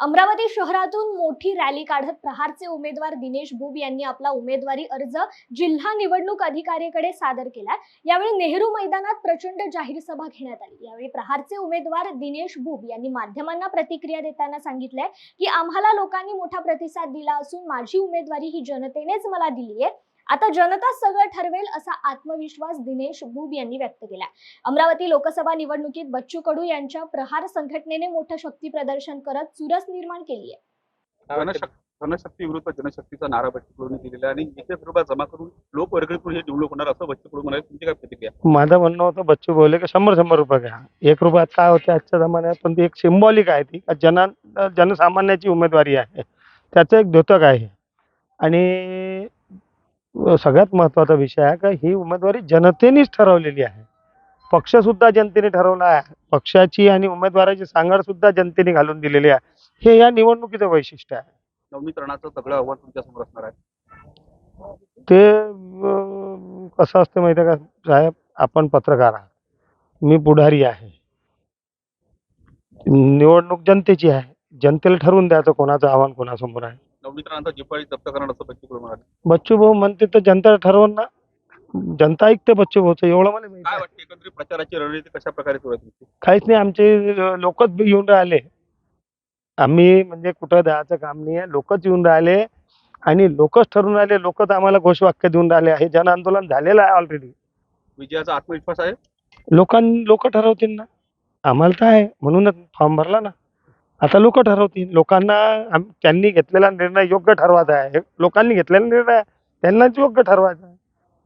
अमरावती शहरातून मोठी रॅली काढत प्रहारचे उमेदवार दिनेश बुब यांनी आपला उमेदवारी अर्ज जिल्हा निवडणूक अधिकाऱ्याकडे सादर केला। यावेळी नेहरू मैदानात प्रचंड जाहीर सभा घेण्यात आली। यावेळी प्रहारचे उमेदवार दिनेश बुब यांनी माध्यमांना प्रतिक्रिया देताना सांगितले की आम्हाला लोकांनी मोठा प्रतिसाद दिला असून माझी उमेदवारी ही जनतेनेच मला दिली आहे। आता जनता सगळं ठरवेल असा आत्मविश्वास दिनेश बुब यांनी व्यक्त केला। अमरावती लोकसभा निवडणुकीत बच्चू कडू यांच्या प्रहार संघटनेने मोठं शक्ती प्रदर्शन करत चुरस निर्माण केली आहे। जनशक्ती विरुद्ध जनशक्तीचा नारा बच्चू कडूंनी दिलेला आहे आणि इथे रुपये जमा करून लोकवर्गणीतून हे निवडणूक होणार असं बच्चू कडू म्हणाले। तुमची काय प्रतिक्रिया? माझं म्हणणं होतं, बच्चू बोलले की 100 रुपये घ्या। 1 रुपयात काय होते आजच्या जमान्यात, पण ती एक सिम्बॉलिक आहे, ती जनसामान्याची उमेदवारी आहे, त्याचं एक द्योतक आहे। आणि सगळ्यात महत्त्वाचा विषय आहे की ही उमेदवारी जनतेनेच ठरवलेली आहे। पक्ष सुद्धा जनतेने ठरवला आहे, पक्षाची आणि उमेदवाराची सांगड सुद्धा जनतेने घालून दिलेली आहे। हे या निवडणुकीचं वैशिष्ट्य आहे। नवनीकरणाचं सगळं आव्हान तुमच्या समोर असणार आहे। ते कसं असतं माहिती आहे का साहेब, आपण पत्रकार आहात, मी पुढारी आहे, निवडणूक जनतेची आहे, जनतेला ठरवून द्यायचं कोणाचं आव्हान कोणासमोर आहे। नवनीकरणाचा जिव्हाळी जप्त करणार असं बच्चू कडू म्हणाले। बच्चू भाऊ म्हणते तर जनता ठरवून ना, जनता ऐकते बच्चू भाऊचं, एवढं मला माहिती काय आहे। वाटतं एकंदरीत प्रचाराची रणनीती कशा प्रकारे सुरू आहे तुमची? काहीच नाही, आमचे लोकच येऊन राहिले, आम्ही म्हणजे कुठं द्यायचं काम नाही आहे, लोकच येऊन राहिले आणि लोकच ठरवून राहिले, लोकच आम्हाला घोषवाक्य देऊन राहिले। हे जन आंदोलन झालेलं आहे ऑलरेडी। विजयाचा आत्मविश्वास आहे। लोक ठरवतील ना, आम्हाला तर आहे, म्हणूनच फॉर्म भरला ना। आता लोक ठरवतील, लोकांना त्यांनी घेतलेला निर्णय योग्य ठरवायचा आहे, लोकांनी घेतलेला निर्णय त्यांनाच योग्य ठरवायचा आहे।